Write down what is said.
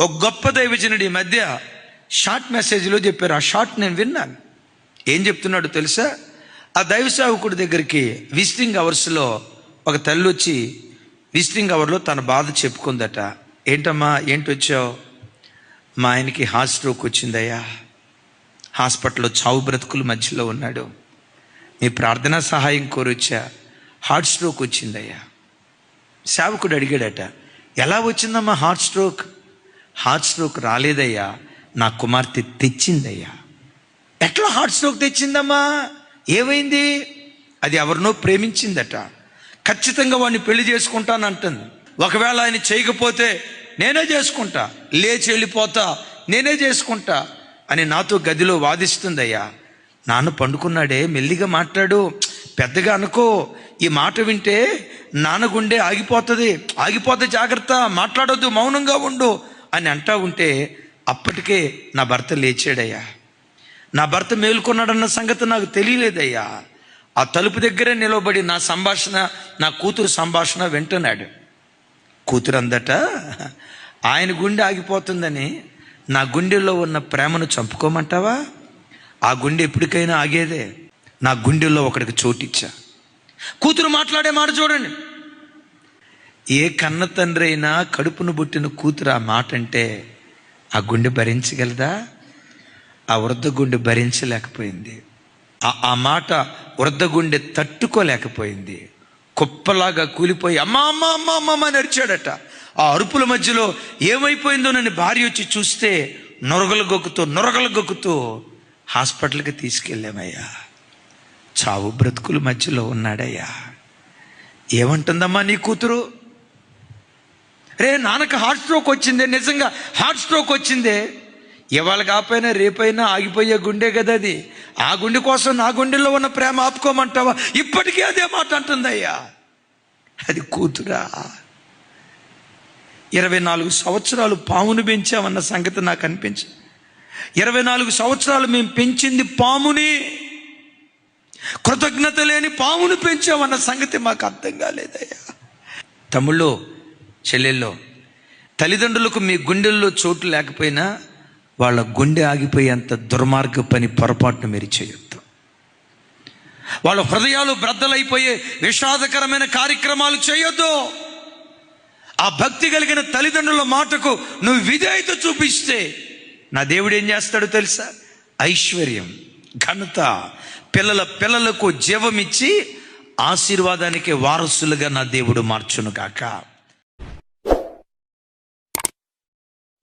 ఒక గొప్ప దైవజనుడి మధ్య షార్ట్ మెసేజ్లో చెప్పారు. ఆ షార్ట్ నేను విన్నాను. ఏం చెప్తున్నాడు తెలుసా? ఆ దైవ సేవకుడి దగ్గరికి విజిటింగ్ అవర్స్లో ఒక తల్లి వచ్చి విజిటింగ్ అవర్లో తన బాధ చెప్పుకుందట. ఏంటమ్మా, ఏంటి వచ్చావు? మా ఆయనకి హార్ట్ స్ట్రోక్ వచ్చిందయ్యా, హాస్పిటల్లో చావు బ్రతుకుల మధ్యలో ఉన్నాడు, మీ ప్రార్థనా సహాయం కోరొచ్చా, హార్ట్ స్ట్రోక్ వచ్చిందయ్యా. సేవకుడు అడిగాడట, ఎలా వచ్చిందమ్మా హార్ట్ స్ట్రోక్? హార్ట్ స్ట్రోక్ రాలేదయ్యా, నా కుమార్తె తెచ్చిందయ్యా. ఎట్లా హార్ట్ స్ట్రోక్ తెచ్చిందమ్మా? ఏమైంది? అది ఎవరినో ప్రేమించిందట, ఖచ్చితంగా వాడిని పెళ్లి చేసుకుంటానంటుంది. ఒకవేళ ఆయన చేయకపోతే నేనే చేసుకుంటా, లేచి వెళ్ళిపోతా, నేనే చేసుకుంటా అని నాతో గదిలో వాదిస్తుందయ్యా. నాన్న పండుకున్నాడే, మెల్లిగా మాట్లాడు, పెద్దగా అనుకో, ఈ మాట వింటే నాన్న గుండె ఆగిపోతే జాగ్రత్త, మాట్లాడొద్దు, మౌనంగా ఉండు అని అంటా ఉంటే అప్పటికే నా భర్త లేచాడయ్యా. నా భర్త మేలుకున్నాడన్న సంగతి నాకు తెలియలేదయ్యా. ఆ తలుపు దగ్గరే నిలబడి నా సంభాషణ, నా కూతురు సంభాషణ వింటున్నాడు. కూతురు అందట, ఆయన గుండె ఆగిపోతుందని నా గుండెల్లో ఉన్న ప్రేమను చంపుకోమంటావా? ఆ గుండె ఎప్పటికైనా ఆగేదే. నా గుండెల్లో ఒకడికి చోటిచ్చా. కూతురు మాట్లాడే మాట చూడండి. ఏ కన్న తండ్రి అయినా కడుపును పుట్టిన కూతురు ఆ మాట అంటే ఆ గుండె భరించగలదా? ఆ వృద్ధ గుండె భరించలేకపోయింది. ఆ మాట వృద్ధ గుండె తట్టుకోలేకపోయింది. కుప్పలాగా కూలిపోయి అమ్మా అమ్మ అమ్మ అమ్మ అని అరిచాడట. ఆ అరుపుల మధ్యలో ఏమైపోయిందో నన్ను భార్య వచ్చి చూస్తే నొరగలు గొక్కుతూ హాస్పిటల్కి తీసుకెళ్ళామయ్యా. చావు బ్రతుకుల మధ్యలో ఉన్నాడయ్యా. ఏమంటుందమ్మా నీ కూతురు? రే, నాన్నకు హార్ట్ స్ట్రోక్ వచ్చిందే, నిజంగా హార్ట్ స్ట్రోక్ వచ్చిందే. ఇవాళ కాకపోయినా రేపైనా ఆగిపోయే గుండె కదా అది. ఆ గుండె కోసం నా గుండెల్లో ఉన్న ప్రేమ ఆపుకోమంటావా? ఇప్పటికీ అదే మాట అంటుందయ్యా. అది కూతురా? 24 సంవత్సరాలు పామును పెంచామన్న సంగతి నాకు అనిపించు. 24 సంవత్సరాలు మేము పెంచింది పాముని, కృతజ్ఞత లేని పామును పెంచామన్న సంగతి మాకు అర్థం కాలేదయ్యా. తమ్ముళ్ళు, చెల్లెల్లో, తల్లిదండ్రులకు మీ గుండెల్లో చోటు లేకపోయినా వాళ్ళ గుండె ఆగిపోయేంత దుర్మార్గ పని పొరపాటును మీరు చేయొద్దు. వాళ్ళ హృదయాలు బ్రద్దలైపోయే విషాదకరమైన కార్యక్రమాలు చేయొద్దు. ఆ భక్తి కలిగిన తల్లిదండ్రుల మాటకు నువ్వు విధేయత చూపిస్తే నా దేవుడు ఏం చేస్తాడో తెలుసా? ఐశ్వర్యం, ఘనత, పిల్లలకు జీవమిచ్చి ఆశీర్వాదానికి వారసులుగా నా దేవుడు మార్చును గాక.